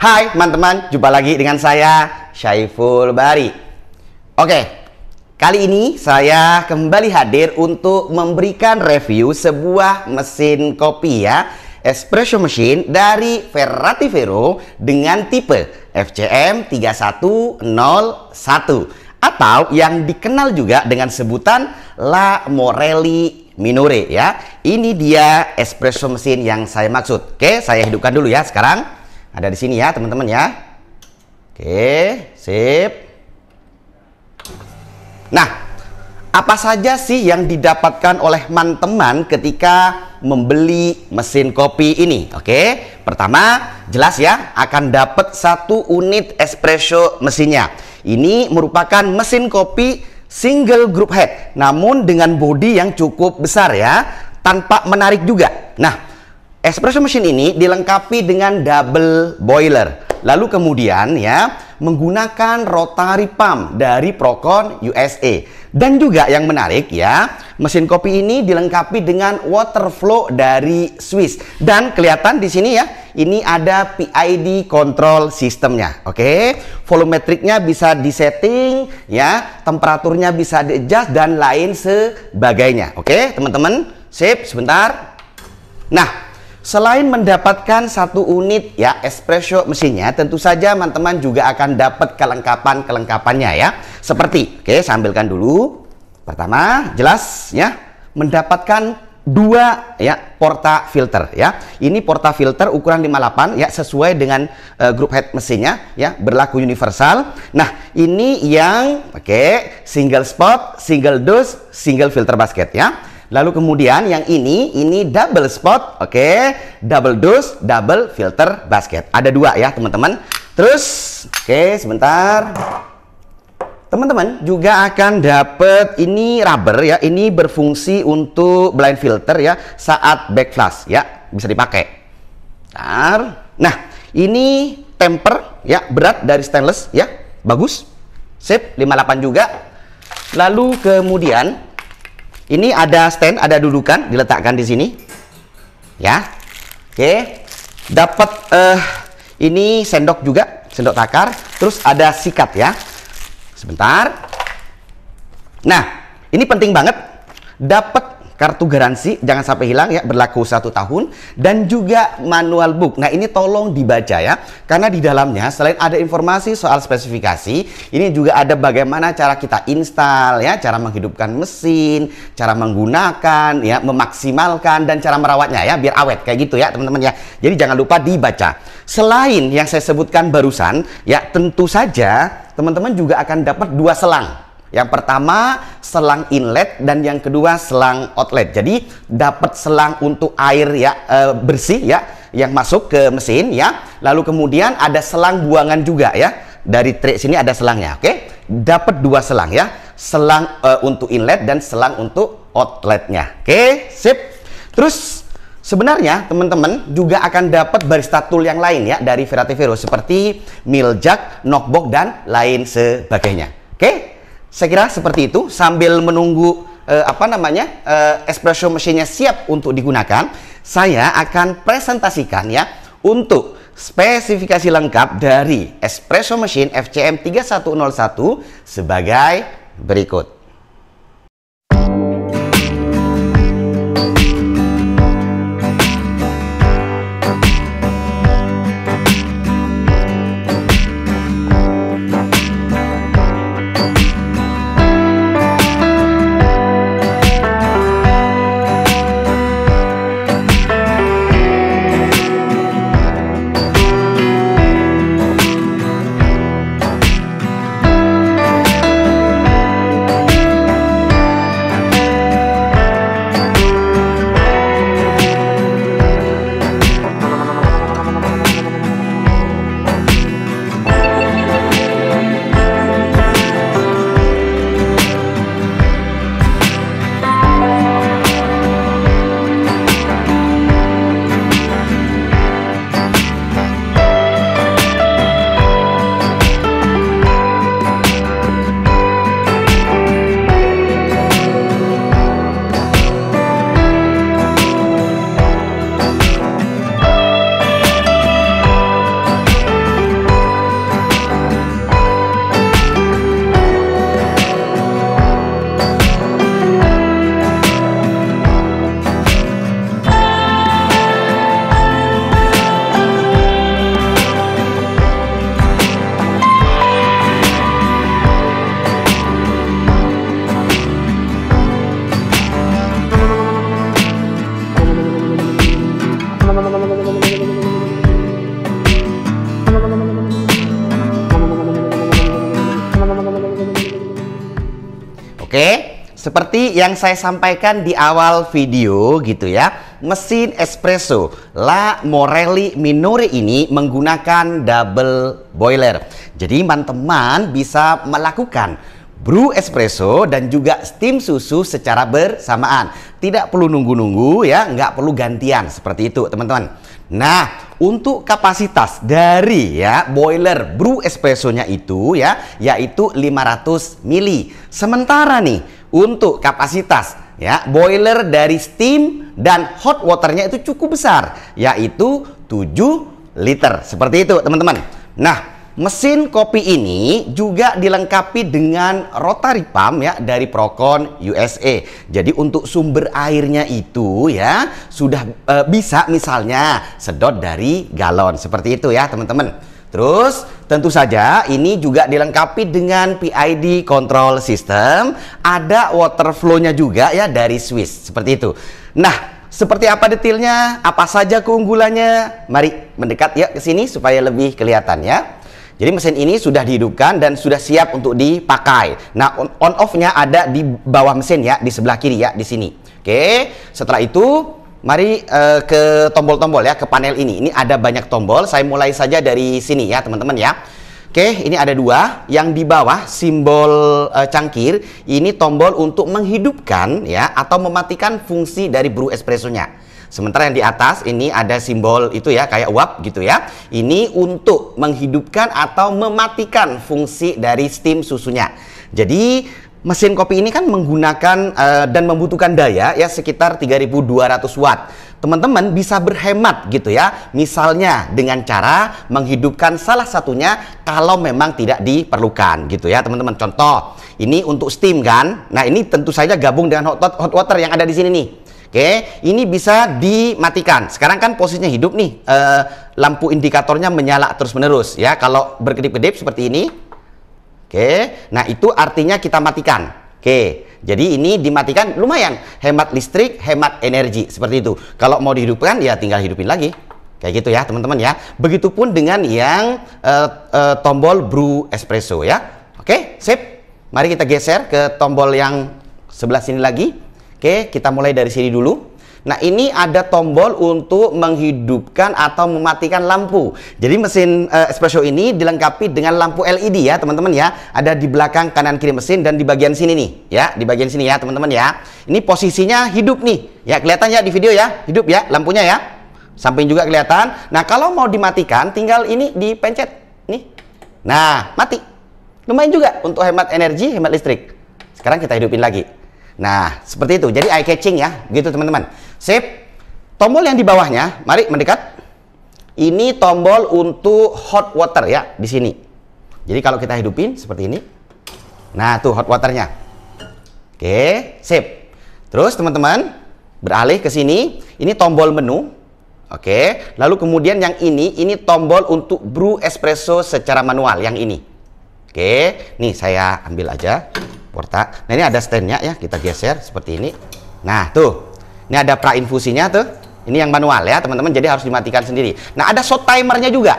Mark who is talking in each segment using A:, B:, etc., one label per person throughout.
A: Hai teman-teman, jumpa lagi dengan saya Syaiful Bahri. Oke, kali ini saya kembali hadir untuk memberikan review sebuah mesin kopi ya, espresso machine dari Ferratifero dengan tipe FCM 3101 atau yang dikenal juga dengan sebutan La Morelli Minore ya. Ini dia espresso mesin yang saya maksud. Oke, saya hidupkan dulu ya sekarang. Ada di sini ya teman-teman ya. Oke, sip. Nah, apa saja sih yang didapatkan oleh teman-teman ketika membeli mesin kopi ini? Oke, pertama jelas ya, akan dapat satu unit espresso mesinnya. Ini merupakan mesin kopi single group head, namun dengan bodi yang cukup besar ya, tanpa menarik juga. Nah, espresso machine ini dilengkapi dengan double boiler. Lalu kemudian ya, menggunakan rotary pump dari Procon USA. Dan juga yang menarik ya, mesin kopi ini dilengkapi dengan water flow dari Swiss. Dan kelihatan di sini ya, ini ada PID control sistemnya. Oke, volumetriknya bisa disetting ya, temperaturnya bisa di-adjust dan lain sebagainya. Oke, teman-teman, sip, sebentar. Nah, selain mendapatkan satu unit ya espresso mesinnya, tentu saja teman-teman juga akan dapat kelengkapannya ya. Seperti, oke, sambilkan dulu. Pertama, jelas ya, mendapatkan dua ya porta filter ya. Ini porta filter ukuran 58 ya, sesuai dengan group head mesinnya ya, berlaku universal. Nah, ini yang single spot, single dose, single filter basket ya. Lalu kemudian yang ini double spot, double dose, double filter basket. Ada dua ya teman-teman. Terus, sebentar. Teman-teman juga akan dapat ini rubber ya. Ini berfungsi untuk blind filter ya saat backflash ya, bisa dipakai. Nah, ini temper ya, berat dari stainless ya, bagus. Sip, 58 juga. Lalu kemudian ini ada stand, ada dudukan, diletakkan di sini. Ya. Oke. Dapat ini sendok juga, sendok takar, terus ada sikat ya. Sebentar. Nah, ini penting banget. Dapat kartu garansi, jangan sampai hilang ya, berlaku 1 tahun, dan juga manual book. Nah, ini tolong dibaca ya, karena di dalamnya selain ada informasi soal spesifikasi, ini juga ada bagaimana cara kita install ya, cara menghidupkan mesin, cara menggunakan ya, memaksimalkan, dan cara merawatnya ya, biar awet kayak gitu ya teman-teman ya. Jadi jangan lupa dibaca. Selain yang saya sebutkan barusan ya, tentu saja teman-teman juga akan dapat 2 selang. Yang pertama selang inlet dan yang kedua selang outlet. Jadi dapat selang untuk air ya, bersih ya, yang masuk ke mesin ya. Lalu kemudian ada selang buangan juga ya. Dari tray sini ada selangnya, oke? Dapat 2 selang ya. Selang untuk inlet dan selang untuk outletnya. Oke, sip. Terus sebenarnya teman-teman juga akan dapat barista tool yang lain ya dari Ferratifero, seperti mill jug, knockbox dan lain sebagainya. Oke? Saya kira seperti itu. Sambil menunggu espresso mesinnya siap untuk digunakan, saya akan presentasikan ya untuk spesifikasi lengkap dari espresso mesin FCM 3101 sebagai berikut. Oke, seperti yang saya sampaikan di awal video gitu ya, mesin espresso La Morelli Minore ini menggunakan double boiler. Jadi teman-teman bisa melakukan brew espresso dan juga steam susu secara bersamaan. Tidak perlu nunggu-nunggu ya, nggak perlu gantian seperti itu teman-teman. Nah, untuk kapasitas dari ya boiler brew espressonya itu ya, yaitu 500 mili. Sementara nih untuk kapasitas ya boiler dari steam dan hot waternya itu cukup besar, yaitu 7 liter. Seperti itu teman-teman. Nah, mesin kopi ini juga dilengkapi dengan rotary pump ya dari Procon USA. Jadi untuk sumber airnya itu ya sudah bisa misalnya sedot dari galon seperti itu ya teman-teman. Terus tentu saja ini juga dilengkapi dengan PID control system, ada water flow-nya juga ya dari Swiss seperti itu. Nah, seperti apa detailnya, apa saja keunggulannya? Mari mendekat ya ke sini supaya lebih kelihatan ya. Jadi mesin ini sudah dihidupkan dan sudah siap untuk dipakai. Nah, on off-nya ada di bawah mesin ya, di sebelah kiri ya, di sini. Oke, setelah itu mari ke tombol-tombol ya, ke panel ini. Ini ada banyak tombol. Saya mulai saja dari sini ya, teman-teman ya. Oke, ini ada dua. Yang di bawah simbol cangkir, ini tombol untuk menghidupkan ya atau mematikan fungsi dari brew espressonya. Sementara yang di atas ini ada simbol itu ya, kayak uap gitu ya. Ini untuk menghidupkan atau mematikan fungsi dari steam susunya. Jadi mesin kopi ini kan menggunakan dan membutuhkan daya ya sekitar 3200 watt. Teman-teman bisa berhemat gitu ya. Misalnya dengan cara menghidupkan salah satunya kalau memang tidak diperlukan gitu ya teman-teman. Contoh, ini untuk steam kan. Nah, ini tentu saja gabung dengan hot water yang ada di sini nih. Oke, ini bisa dimatikan. Sekarang kan posisinya hidup nih, lampu indikatornya menyala terus-menerus ya. Kalau berkedip-kedip seperti ini, oke, nah itu artinya kita matikan. Oke, jadi ini dimatikan lumayan, hemat listrik, hemat energi seperti itu. Kalau mau dihidupkan ya tinggal hidupin lagi, kayak gitu ya teman-teman ya. Begitupun dengan yang tombol brew espresso ya. Oke, sip. Mari kita geser ke tombol yang sebelah sini lagi. Oke, kita mulai dari sini dulu. Nah, ini ada tombol untuk menghidupkan atau mematikan lampu. Jadi mesin espresso ini dilengkapi dengan lampu LED ya, teman-teman ya. Ada di belakang kanan kiri mesin dan di bagian sini nih, ya, di bagian sini ya, teman-teman ya. Ini posisinya hidup nih. Ya, kelihatan ya di video ya, hidup ya lampunya ya. Samping juga kelihatan. Nah, kalau mau dimatikan tinggal ini dipencet nih. Nah, mati. Lumayan juga untuk hemat energi, hemat listrik. Sekarang kita hidupin lagi. Nah, seperti itu. Jadi eye catching ya, gitu teman-teman. Sip. Tombol yang di bawahnya, mari mendekat. Ini tombol untuk hot water ya, di sini. Jadi kalau kita hidupin seperti ini. Nah, tuh hot waternya. Oke, sip. Terus teman-teman, beralih ke sini. Ini tombol menu. Oke, lalu kemudian yang ini tombol untuk brew espresso secara manual, yang ini. Oke, nih saya ambil aja. Porta. Nah, ini ada standnya ya, kita geser seperti ini. Nah, tuh. Ini ada pra infusinya tuh. Ini yang manual ya, teman-teman. Jadi harus dimatikan sendiri. Nah, ada shot timernya juga.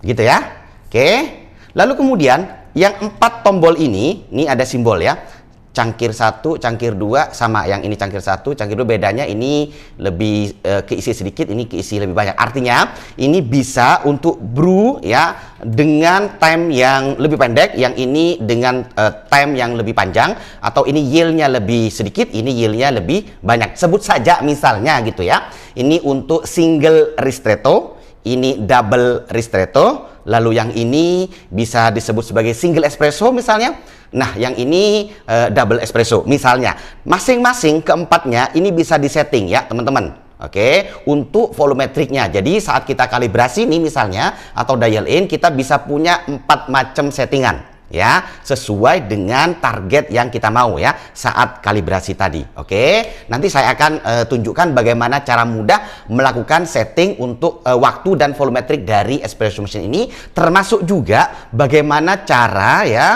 A: Gitu ya. Oke. Lalu kemudian yang 4 tombol ini ada simbol ya. Cangkir 1, cangkir 2 sama yang ini cangkir 1, cangkir 2 bedanya ini lebih keisi sedikit, ini keisi lebih banyak. Artinya ini bisa untuk brew ya dengan time yang lebih pendek, yang ini dengan time yang lebih panjang, atau ini yield-nya lebih sedikit, ini yield-nya lebih banyak. Sebut saja misalnya gitu ya. Ini untuk single ristretto, ini double ristretto, lalu yang ini bisa disebut sebagai single espresso misalnya. Nah, yang ini double espresso misalnya. Masing-masing keempatnya ini bisa disetting ya, teman-teman. Oke, untuk volumetriknya. Jadi saat kita kalibrasi nih misalnya atau dial in, kita bisa punya 4 macam settingan ya, sesuai dengan target yang kita mau ya saat kalibrasi tadi. Oke, nanti saya akan tunjukkan bagaimana cara mudah melakukan setting untuk waktu dan volumetrik dari espresso machine ini, termasuk juga bagaimana cara ya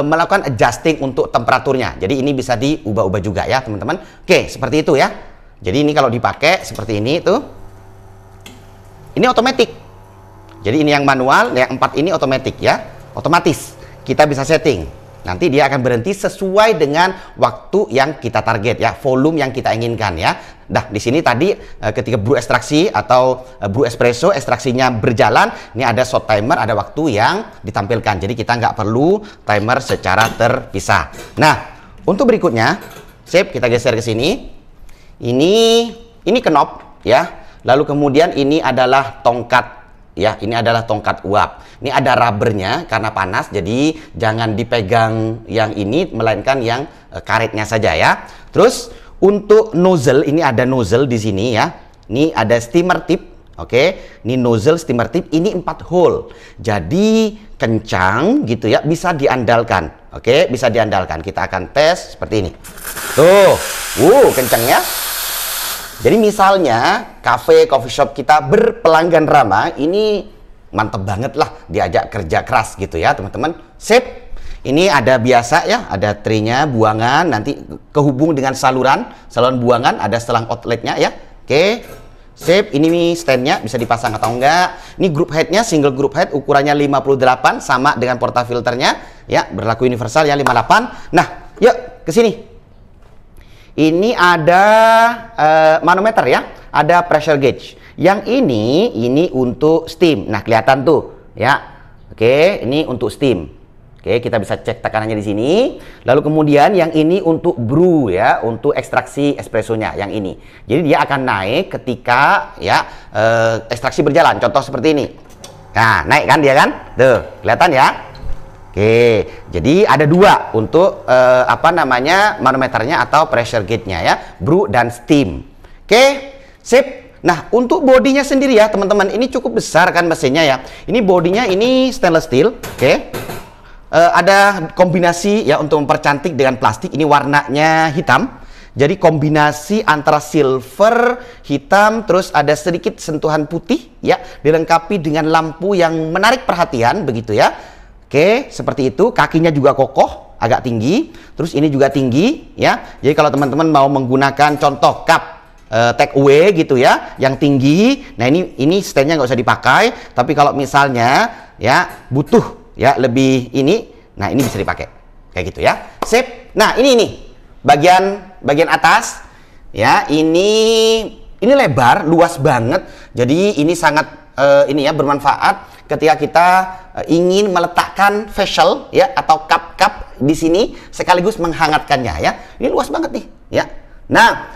A: melakukan adjusting untuk temperaturnya. Jadi ini bisa diubah-ubah juga ya teman-teman. Oke, seperti itu ya. Jadi ini kalau dipakai seperti ini tuh, ini otomatis. Jadi ini yang manual, yang 4 ini otomatis ya, otomatis. Kita bisa setting. nanti dia akan berhenti sesuai dengan waktu yang kita target ya, volume yang kita inginkan ya. Nah, di sini tadi ketika brew ekstraksi atau brew espresso ekstraksinya berjalan, ini ada shot timer, ada waktu yang ditampilkan. Jadi kita nggak perlu timer secara terpisah. Nah, untuk berikutnya, sip, kita geser ke sini. Ini knob ya. Lalu kemudian ini adalah tongkat ya, ini adalah tongkat uap. Ini ada rubbernya karena panas, jadi jangan dipegang yang ini, melainkan yang karetnya saja ya. Terus untuk nozzle, ini ada nozzle di sini ya. Ini ada steamer tip, oke. Ini nozzle steamer tip, ini 4 hole. Jadi kencang gitu ya, bisa diandalkan. Oke, bisa diandalkan. Kita akan tes seperti ini. Tuh, kencang ya. Jadi misalnya cafe, coffee shop kita berpelanggan ramah, ini mantep banget lah diajak kerja keras gitu ya teman-teman. Sip. Ini ada biasa ya, ada tray-nya, buangan, nanti kehubung dengan saluran buangan, ada selang outletnya ya. Oke. Sip, ini stand-nya bisa dipasang atau enggak. Ini group head-nya, single group head, ukurannya 58 sama dengan portafilternya ya, berlaku universal ya 58. Nah, yuk ke sini. Ini ada manometer ya, ada pressure gauge. Yang ini untuk steam. Nah, kelihatan tuh ya. Oke, ini untuk steam. Oke, kita bisa cek tekanannya di sini. Lalu kemudian yang ini untuk brew ya, untuk ekstraksi espressonya yang ini. Jadi dia akan naik ketika ya ekstraksi berjalan. Contoh seperti ini. Nah, naik kan dia kan? Tuh, kelihatan ya. Oke, jadi ada dua untuk manometernya atau pressure gauge-nya ya, brew dan steam. Oke, sip. Nah, untuk bodinya sendiri ya teman-teman, ini cukup besar kan mesinnya ya. Ini bodinya ini stainless steel, oke. Ada kombinasi ya untuk mempercantik dengan plastik. Ini warnanya hitam. Jadi kombinasi antara silver, hitam, terus ada sedikit sentuhan putih ya, dilengkapi dengan lampu yang menarik perhatian begitu ya. Oke, seperti itu. Kakinya juga kokoh, agak tinggi. Terus ini juga tinggi ya. Jadi kalau teman-teman mau menggunakan contoh cup take away gitu ya, yang tinggi. Nah, ini stand-nya nggak usah dipakai. Tapi kalau misalnya ya butuh ya lebih ini, nah ini bisa dipakai kayak gitu ya. Sip. Nah, ini bagian atas ya. Ini lebar, luas banget. Jadi ini sangat ini ya bermanfaat ketika kita ingin meletakkan facial ya atau cup di sini sekaligus menghangatkannya ya. Ini luas banget nih ya. Nah,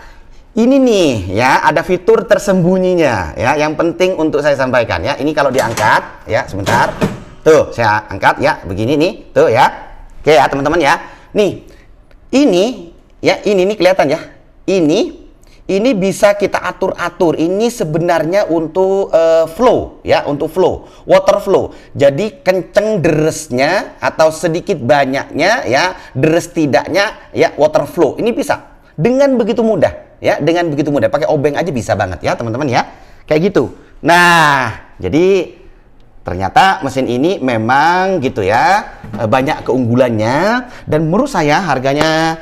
A: ini nih ya, ada fitur tersembunyinya ya, yang penting untuk saya sampaikan ya. Ini kalau diangkat ya, sebentar. Tuh, saya angkat ya, begini nih. Tuh ya. Oke ya, teman-teman ya. Nih. Ini ya, ini nih kelihatan ya. Ini bisa kita atur-atur. Ini sebenarnya untuk flow ya, untuk flow, water flow. Jadi kenceng deresnya atau sedikit banyaknya ya, deres tidaknya ya, water flow. Ini bisa dengan begitu mudah. Ya, dengan begitu mudah, pakai obeng aja bisa banget ya teman-teman ya, kayak gitu. Nah, jadi ternyata mesin ini memang gitu ya, banyak keunggulannya dan menurut saya harganya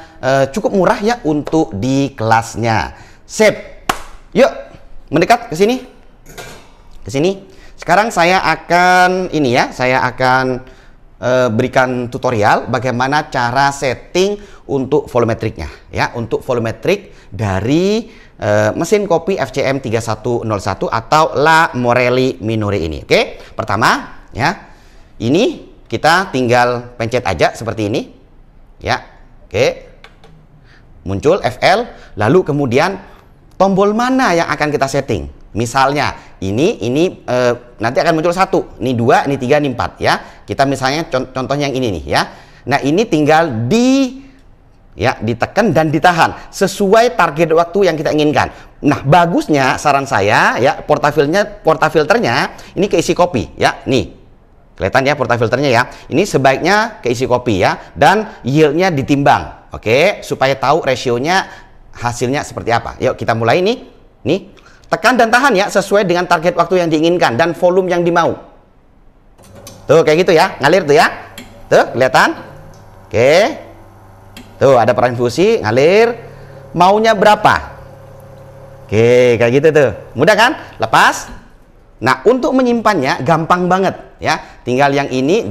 A: cukup murah ya untuk di kelasnya. Sip, yuk mendekat ke sini, Sekarang saya akan ini ya, saya akan berikan tutorial bagaimana cara setting untuk volumetriknya ya, untuk volumetrik dari mesin kopi FCM 3101 atau La Morelli Minore ini. Oke, pertama ya, ini kita tinggal pencet aja seperti ini ya. Oke, muncul FL, lalu kemudian tombol mana yang akan kita setting. Misalnya ini nanti akan muncul 1, ini 2, ini 3, ini 4 ya. Kita misalnya contohnya yang ini nih ya. Nah, ini tinggal ditekan dan ditahan sesuai target waktu yang kita inginkan. Nah, bagusnya saran saya ya, portafilternya ini keisi kopi ya. Nih, kelihatan ya portafilternya ya. Ini sebaiknya keisi kopi ya, dan yieldnya ditimbang. Oke, supaya tahu rasionya hasilnya seperti apa. Yuk kita mulai nih. Tekan dan tahan ya, sesuai dengan target waktu yang diinginkan dan volume yang dimau. Tuh kayak gitu ya, ngalir tuh ya. Tuh kelihatan. Oke. Tuh ada peran infusi, ngalir. Maunya berapa? Oke, kayak gitu tuh. Mudah kan? Lepas. Nah, untuk menyimpannya gampang banget ya. Tinggal yang ini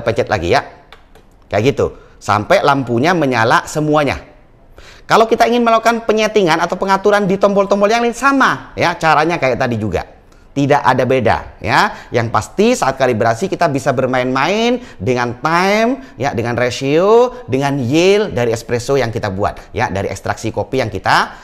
A: pencet lagi ya. Kayak gitu. Sampai lampunya menyala semuanya. Kalau kita ingin melakukan penyetingan atau pengaturan di tombol-tombol yang lain sama ya, caranya kayak tadi juga. Tidak ada beda ya. Yang pasti saat kalibrasi kita bisa bermain-main dengan time ya, dengan ratio, dengan yield dari espresso yang kita buat ya, dari ekstraksi kopi yang kita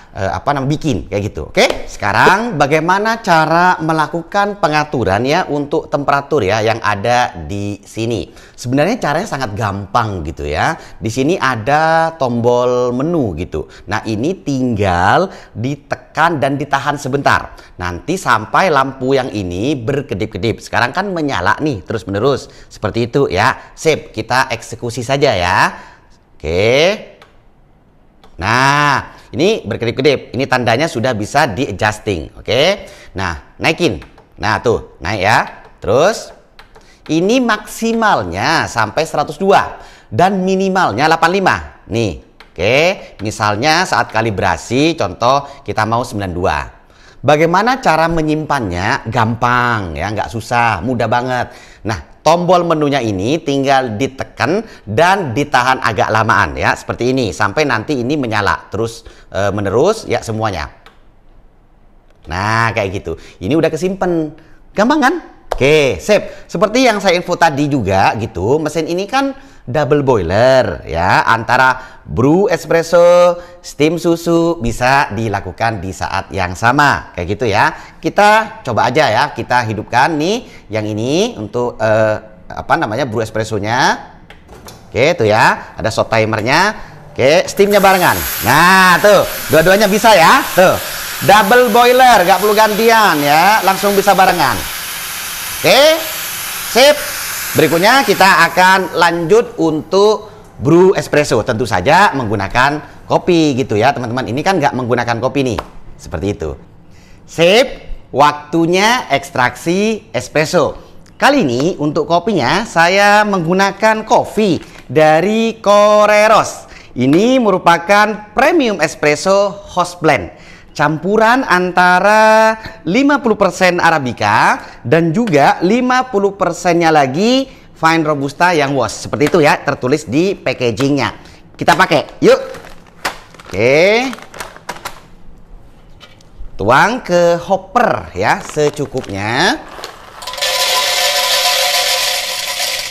A: bikin kayak gitu. Oke, sekarang bagaimana cara melakukan pengaturan ya untuk temperatur ya yang ada di sini. Sebenarnya caranya sangat gampang gitu ya. Di sini ada tombol menu gitu. Nah, ini tinggal ditekan dan ditahan sebentar. Nanti sampai lampu yang ini berkedip-kedip. Sekarang kan menyala nih terus-menerus. Seperti itu ya. Sip, kita eksekusi saja ya. Oke. Nah, ini berkedip-kedip. Ini tandanya sudah bisa di-adjusting. Oke. Nah, naikin. Nah, tuh, naik ya. Terus ini maksimalnya sampai 102 dan minimalnya 85. Nih. Oke, misalnya saat kalibrasi contoh kita mau 92. Bagaimana cara menyimpannya? Gampang ya, nggak susah, mudah banget. Nah, tombol menunya ini tinggal ditekan dan ditahan agak lamaan ya, seperti ini sampai nanti ini menyala terus menerus ya semuanya. Nah, kayak gitu. Ini udah kesimpan. Gampang kan? Oke, sip. Seperti yang saya info tadi juga gitu, mesin ini kan double boiler ya, antara brew espresso, steam susu bisa dilakukan di saat yang sama kayak gitu ya. Kita coba aja ya, kita hidupkan nih yang ini untuk brew espressonya. Oke, tuh ya, ada shot timernya. Oke, steamnya barengan. Nah, tuh, dua-duanya bisa ya. Tuh, double boiler, gak perlu gantian ya, langsung bisa barengan. Oke, sip. Berikutnya kita akan lanjut untuk brew espresso. Tentu saja menggunakan kopi gitu ya teman-teman. Ini kan nggak menggunakan kopi nih. Seperti itu. Sip. Waktunya ekstraksi espresso. Kali ini untuk kopinya saya menggunakan kopi dari Koreros. Ini merupakan premium espresso house blend. Campuran antara 50% Arabica dan juga 50%-nya lagi Fine Robusta yang wash. Seperti itu ya, tertulis di packagingnya. Kita pakai, yuk. Oke. Tuang ke hopper ya, secukupnya.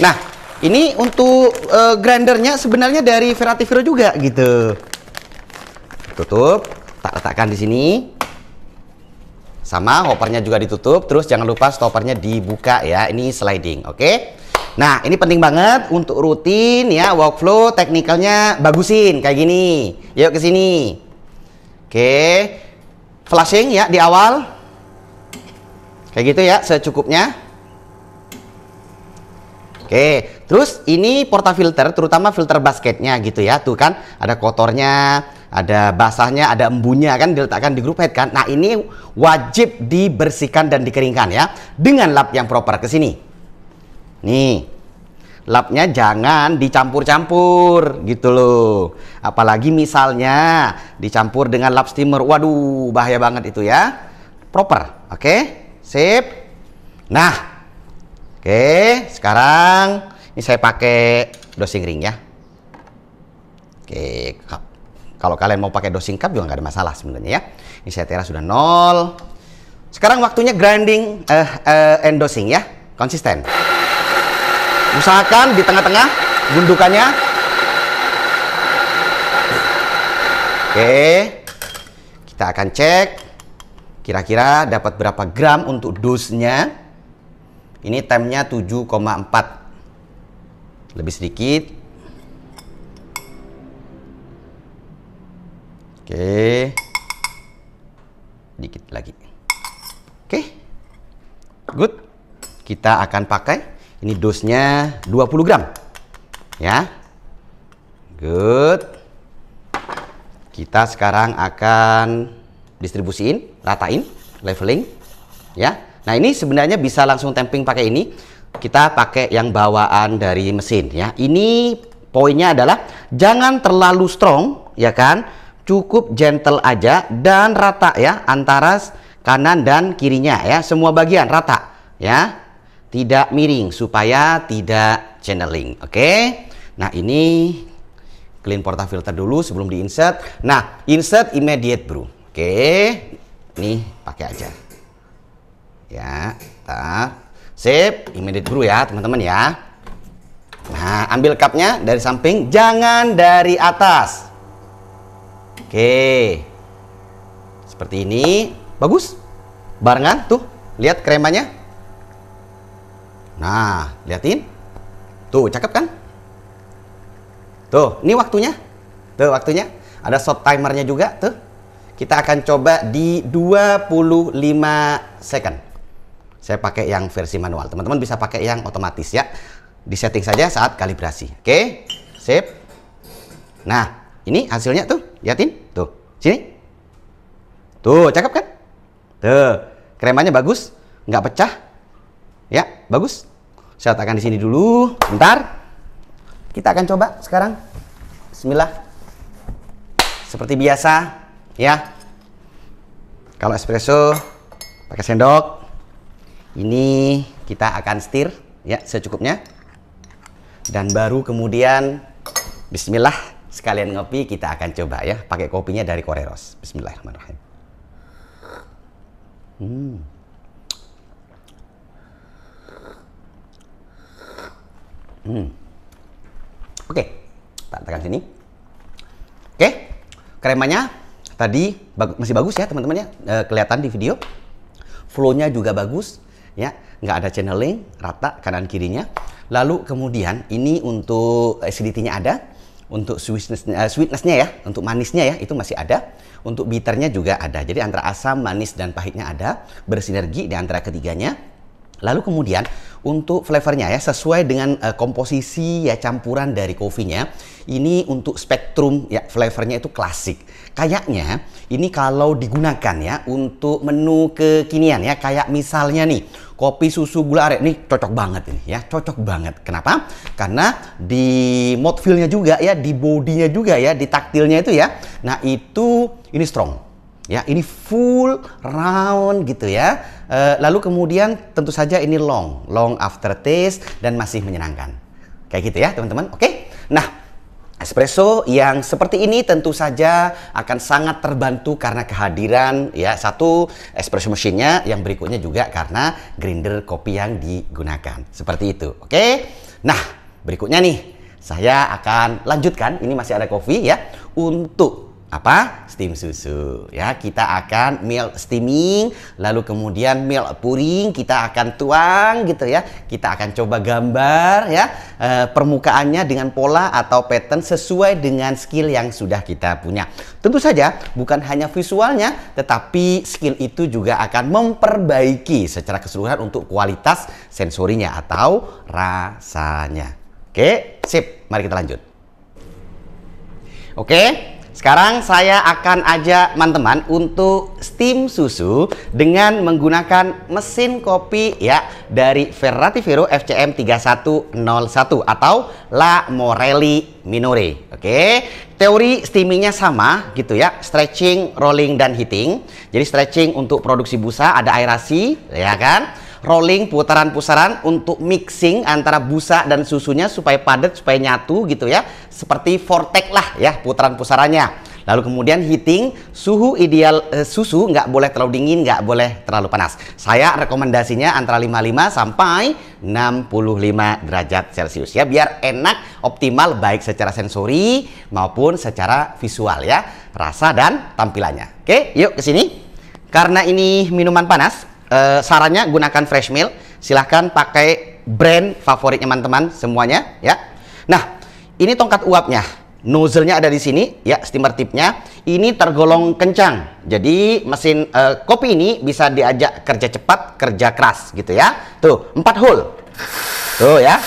A: Nah, ini untuk grindernya sebenarnya dari Verativiro juga gitu. Tutup. Tak letakkan di sini. Sama hoppernya juga ditutup. Terus jangan lupa stoppernya dibuka ya. Ini sliding, oke? Nah, ini penting banget untuk rutin ya, workflow teknikalnya bagusin kayak gini. Yuk ke sini. Oke. Flushing ya di awal. Kayak gitu ya, secukupnya. Oke, terus ini portafilter, terutama filter basketnya gitu ya. Tuh kan, ada kotornya, ada basahnya, ada embunnya kan, diletakkan di group head kan. Nah, ini wajib dibersihkan dan dikeringkan ya, dengan lap yang proper ke sini. Nih, lapnya jangan dicampur-campur gitu loh. Apalagi misalnya dicampur dengan lap steamer. Waduh, bahaya banget itu ya. Proper, oke? Sip. Nah, oke, sekarang ini saya pakai dosing ring ya. Oke, kalau kalian mau pakai dosing cup juga nggak ada masalah sebenarnya ya. Ini saya tera sudah 0. Sekarang waktunya grinding and dosing ya, konsisten. Usahakan di tengah-tengah gundukannya. Oke, kita akan cek kira-kira dapat berapa gram untuk dosnya. Ini temnya 7,4. Lebih sedikit. Oke. Dikit lagi. Oke. Good. Kita akan pakai. Ini dosnya 20 gram. Ya. Good. Kita sekarang akan distribusiin, ratain, leveling. Ya. Nah, ini sebenarnya bisa langsung tamping pakai ini. Kita pakai yang bawaan dari mesin ya. Ini poinnya adalah jangan terlalu strong ya kan. Cukup gentle aja dan rata ya antara kanan dan kirinya ya. Semua bagian rata ya. Tidak miring supaya tidak channeling. Oke. Nah, ini clean portafilter dulu sebelum di-insert. Nah, insert immediate brew. Oke, nih pakai aja. Ya, tar. Sip, immediate brew ya, teman-teman ya. Nah, ambil cupnya dari samping, jangan dari atas. Oke. Seperti ini. Bagus? Barengan tuh, lihat kremanya. Nah, liatin. Tuh, cakep kan? Tuh, ini waktunya. Tuh, waktunya. Ada shot timernya juga, tuh. Kita akan coba di 25 second. Saya pakai yang versi manual. Teman-teman bisa pakai yang otomatis ya. Disetting saja saat kalibrasi. Oke, sip. Nah, ini hasilnya tuh, liatin. Tuh, sini. Tuh, cakep kan? Tuh, kremanya bagus, nggak pecah. Ya, bagus. Saya letakkan di sini dulu. Bentar. Kita akan coba sekarang. Bismillah. Seperti biasa, ya. Kalau espresso pakai sendok. Ini kita akan stir ya secukupnya. Dan baru kemudian bismillah sekalian ngopi kita akan coba ya. Pakai kopinya dari Koreros. Bismillahirrahmanirrahim. Oke, tak tekan sini. Oke, kremanya tadi masih bagus ya teman-teman ya, kelihatan di video. Flow-nya juga bagus ya, nggak ada channeling, rata kanan kirinya. Lalu kemudian ini untuk acidity-nya ada, untuk sweetness-nya ya, untuk manisnya ya itu masih ada, untuk bitternya juga ada. Jadi antara asam, manis dan pahitnya ada, bersinergi di antara ketiganya. Lalu kemudian untuk flavornya ya sesuai dengan komposisi ya campuran dari kopinya. Ini untuk spektrum ya flavornya itu klasik. Kayaknya ini kalau digunakan ya untuk menu kekinian ya kayak misalnya nih kopi susu gula aren nih cocok banget ini ya, cocok banget. Kenapa? Karena di mouthfeel-nya juga ya, di bodinya juga ya, di taktilnya itu ya. Nah, itu ini strong. Ya, ini full round gitu ya. Lalu kemudian tentu saja ini long aftertaste dan masih menyenangkan. Kayak gitu ya, teman-teman. Oke. Nah, espresso yang seperti ini tentu saja akan sangat terbantu karena kehadiran ya satu espresso mesinnya, yang berikutnya juga karena grinder kopi yang digunakan. Seperti itu. Oke. Nah, berikutnya nih saya akan lanjutkan. Ini masih ada kopi ya untuk apa? Steam susu ya. Kita akan milk steaming, lalu kemudian milk pouring kita akan tuang gitu ya. Kita akan coba gambar ya permukaannya dengan pola atau pattern sesuai dengan skill yang sudah kita punya. Tentu saja bukan hanya visualnya, tetapi skill itu juga akan memperbaiki secara keseluruhan untuk kualitas sensorinya atau rasanya. Oke, sip. Mari kita lanjut. Oke. Sekarang saya akan ajak teman-teman untuk steam susu dengan menggunakan mesin kopi ya dari Ferratifero FCM 3101 atau La Morelli Minore. Oke, teori steamingnya sama gitu ya, stretching, rolling dan heating. Jadi stretching untuk produksi busa, ada aerasi ya kan. Rolling putaran-putaran untuk mixing antara busa dan susunya supaya padat, supaya nyatu gitu ya. Seperti vortex lah ya putaran-pusarannya. Lalu kemudian heating, suhu ideal susu nggak boleh terlalu dingin, nggak boleh terlalu panas. Saya rekomendasinya antara 55 sampai 65 derajat Celcius ya, biar enak, optimal baik secara sensori maupun secara visual ya, rasa dan tampilannya. Oke, yuk ke sini. Karena ini minuman panas, sarannya gunakan fresh milk. Silahkan pakai brand favorit teman-teman semuanya ya. Nah, ini tongkat uapnya, nozzle-nya ada di sini ya, steamer tipnya. Ini tergolong kencang. Jadi mesin kopi ini bisa diajak kerja cepat, kerja keras gitu ya. Tuh, 4 hole. Tuh ya.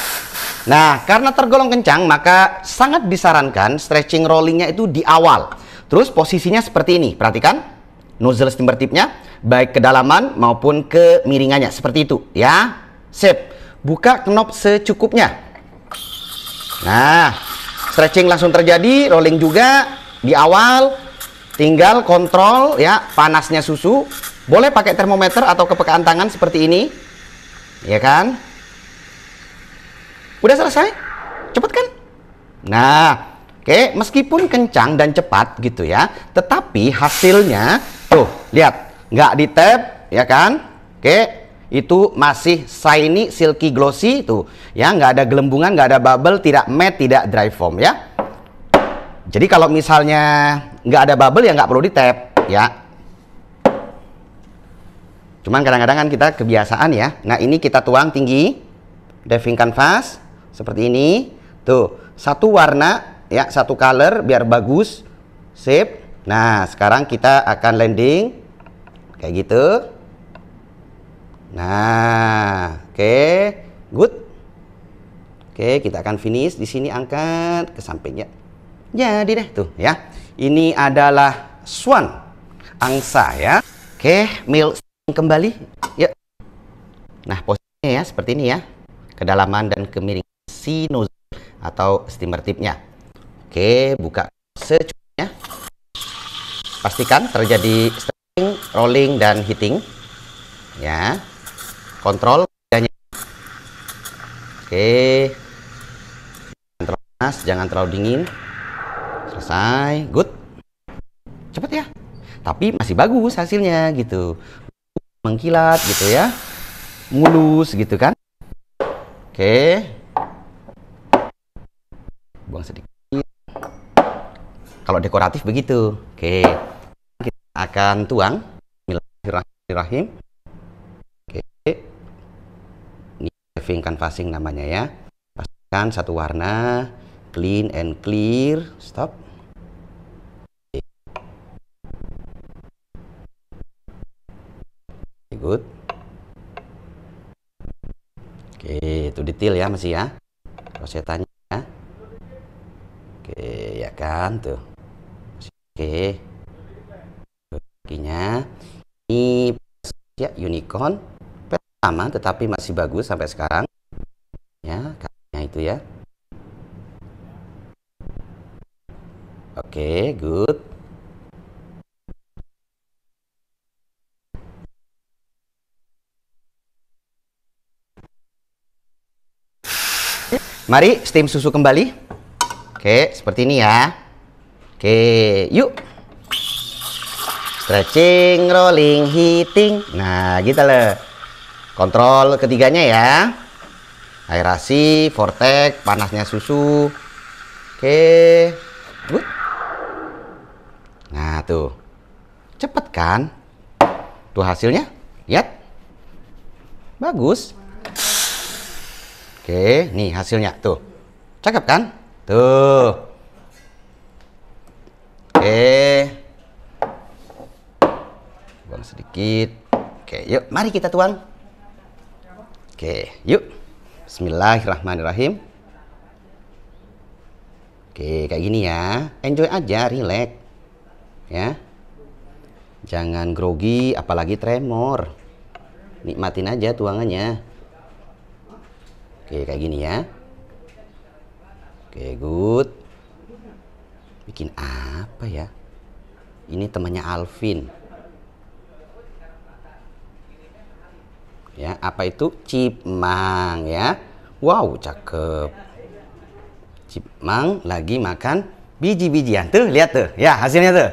A: Nah, karena tergolong kencang maka sangat disarankan stretching rollingnya itu di awal. Terus posisinya seperti ini. Perhatikan nozzle steamer tipnya, baik kedalaman maupun kemiringannya seperti itu ya. Sip. Buka knob secukupnya. Nah, stretching langsung terjadi, rolling juga di awal. Tinggal kontrol ya panasnya susu. Boleh pakai termometer atau kepekaan tangan seperti ini. Ya kan? Udah selesai? Cepet kan? Nah, oke, meskipun kencang dan cepat gitu ya, tetapi hasilnya tuh lihat nggak di tap ya kan? Oke, itu masih shiny, silky, glossy tuh ya, nggak ada gelembungan, nggak ada bubble, tidak matte, tidak dry foam ya. Jadi kalau misalnya nggak ada bubble ya nggak perlu di tap ya. Cuman kadang-kadang kan kita kebiasaan ya. Nah ini kita tuang tinggi, diving canvas seperti ini. Tuh satu warna ya, satu color biar bagus shape. Nah sekarang kita akan landing kayak gitu. Nah oke, good. Oke, kita akan finish di sini, angkat ke sampingnya. Jadi deh tuh ya. Ini adalah swan, angsa ya. Oke, mil kembali ya. Nah posisinya ya seperti ini ya, kedalaman dan kemiringan si nozzle atau steamer tipnya. Oke, buka secukupnya, pastikan terjadi steering, rolling dan heating ya. Kontrol bedanya. Oke, jangan terlalu panas, jangan terlalu dingin. Selesai, good, cepet ya, tapi masih bagus hasilnya gitu, mengkilat gitu ya, mulus gitu kan. Oke, buang sedikit. Kalau dekoratif begitu. Oke, kita akan tuang. Bismillahirrahmanirrahim. Oke, ini diving canvassing namanya ya. Pastikan satu warna, clean and clear. Stop. Good. Oke, itu detail ya masih ya, rosetanya ya. Oke ya kan tuh. Oke, kakinya ini ya unicorn pertama tetapi masih bagus sampai sekarang ya, kakinya itu ya. Oke, good. Mari steam susu kembali. Oke, seperti ini ya. Oke, yuk. Stretching, rolling, heating. Nah, gitu loh. Kontrol ketiganya ya. Aerasi, vortex, panasnya susu. Oke, good. Nah, tuh. Cepet kan? Tuh hasilnya. Lihat. Bagus. Oke, nih hasilnya tuh. Cakep kan? Tuh. Oke. Buang sedikit. Oke, yuk mari kita tuang. Oke, yuk. Bismillahirrahmanirrahim. Oke, kayak gini ya. Enjoy aja, relax. Ya. Jangan grogi, apalagi tremor. Nikmatin aja tuangannya. Oke, kayak gini ya. Oke, good. Bikin apa ya? Ini temannya Alvin. Ya, apa itu? Chipmunk ya. Wow, cakep. Chipmunk lagi makan biji-bijian. Tuh, lihat tuh. Ya, hasilnya tuh.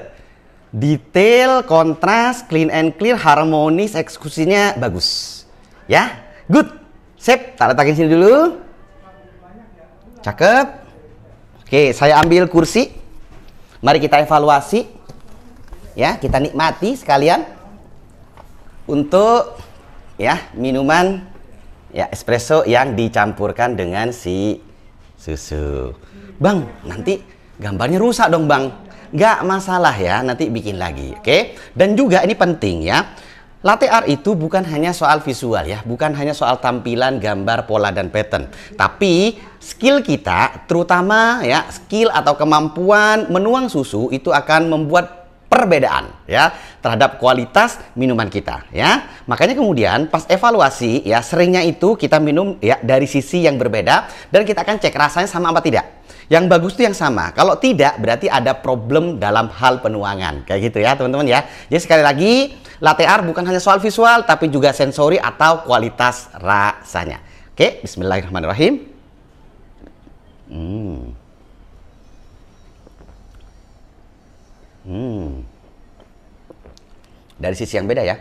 A: Detail, kontras, clean and clear, harmonis, eksekusinya bagus. Ya, good. Sip, tak letakin sini dulu. Cakep. Oke, saya ambil kursi. Mari kita evaluasi. Ya, kita nikmati sekalian. Untuk ya, minuman ya espresso yang dicampurkan dengan si susu. Bang, nanti gambarnya rusak dong, Bang. Nggak masalah ya, nanti bikin lagi. Oke. Dan juga ini penting ya. Latte art itu bukan hanya soal visual ya, bukan hanya soal tampilan, gambar, pola, dan pattern. Tapi skill kita, terutama ya skill atau kemampuan menuang susu itu akan membuat perbedaan ya terhadap kualitas minuman kita ya. Makanya kemudian pas evaluasi ya seringnya itu kita minum ya dari sisi yang berbeda dan kita akan cek rasanya sama apa tidak. Yang bagus itu yang sama. Kalau tidak berarti ada problem dalam hal penuangan. Kayak gitu ya teman-teman ya. Jadi sekali lagi latte art bukan hanya soal visual tapi juga sensori atau kualitas rasanya. Oke, bismillahirrahmanirrahim. Dari sisi yang beda ya.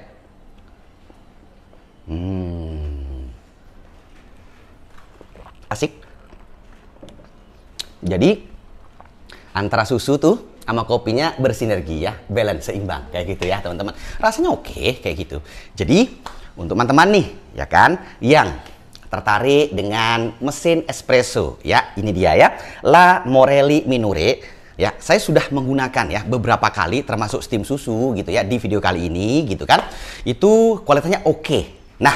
A: Asik. Jadi antara susu tuh sama kopinya bersinergi ya, balance, seimbang kayak gitu ya teman-teman. Rasanya oke kayak gitu. Jadi untuk teman-teman nih ya kan yang tertarik dengan mesin espresso ya, ini dia ya, La Morelli Minore. Ya, saya sudah menggunakan ya beberapa kali termasuk steam susu gitu ya di video kali ini gitu kan. Itu kualitasnya oke. Nah,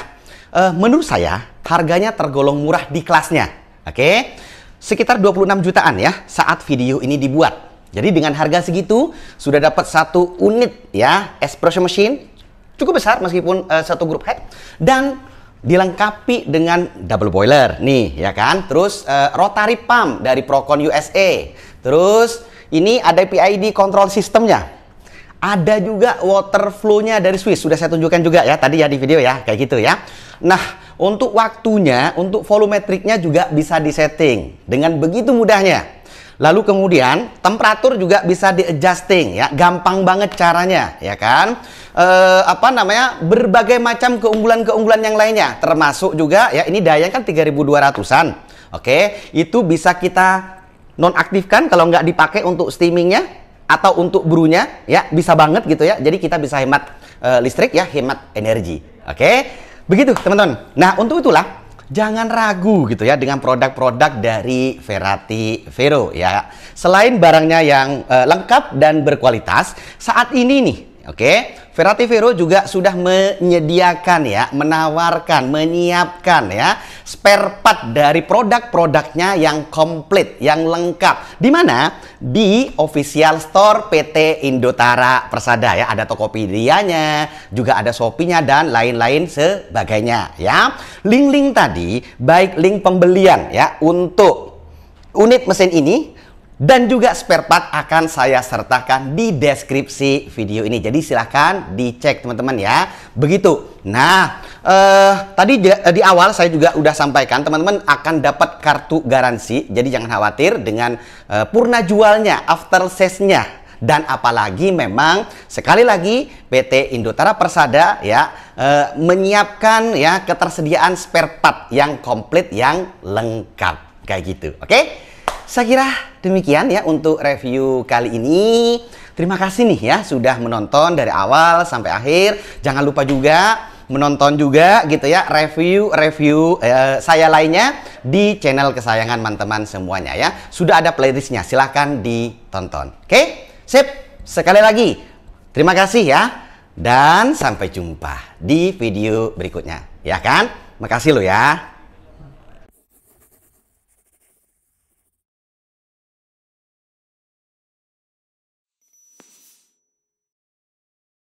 A: menurut saya harganya tergolong murah di kelasnya. Oke. Sekitar 26 jutaan ya saat video ini dibuat. Jadi dengan harga segitu sudah dapat satu unit ya espresso machine cukup besar meskipun satu grup head, dan dilengkapi dengan double boiler nih ya kan. Terus rotary pump dari Procon USA. Terus ini ada PID control sistemnya. Ada juga water flow-nya dari Swiss. Sudah saya tunjukkan juga ya tadi ya di video ya, kayak gitu ya. Nah, untuk waktunya, untuk volumetriknya juga bisa disetting dengan begitu mudahnya. Lalu kemudian temperatur juga bisa di-adjusting ya, gampang banget caranya ya kan. Berbagai macam keunggulan-keunggulan yang lainnya, termasuk juga ya ini daya kan 3200-an. Oke, itu bisa kita nonaktifkan kalau nggak dipakai untuk steamingnya atau untuk brewnya ya, bisa banget gitu ya. Jadi kita bisa hemat listrik ya, hemat energi. Oke, begitu teman-teman. Nah, untuk itulah jangan ragu gitu ya dengan produk-produk dari Ferrati Vero ya. Selain barangnya yang lengkap dan berkualitas, saat ini nih, oke, Ferrati Vero juga sudah menyediakan ya, menawarkan, menyiapkan ya spare part dari produk-produknya yang komplit, yang lengkap. Di mana? Di official store PT Indotara Persada ya. Ada Tokopedia-nya, juga ada Shopee-nya dan lain-lain sebagainya ya. Link-link tadi, baik link pembelian ya untuk unit mesin ini dan juga spare part akan saya sertakan di deskripsi video ini. Jadi silahkan dicek teman-teman ya. Begitu. Nah, tadi di awal saya juga udah sampaikan teman-teman akan dapat kartu garansi. Jadi jangan khawatir dengan purna jualnya, after sales-nya. Dan apalagi memang sekali lagi PT Indotara Persada ya menyiapkan ya ketersediaan spare part yang komplit, yang lengkap kayak gitu. Oke? Saya kira demikian ya untuk review kali ini. Terima kasih nih ya sudah menonton dari awal sampai akhir. Jangan lupa juga menonton juga gitu ya review saya lainnya di channel kesayangan teman-teman semuanya ya. Sudah ada playlistnya, silahkan ditonton. Oke, sip. Sekali lagi terima kasih ya, dan sampai jumpa di video berikutnya ya kan. Makasih lo ya.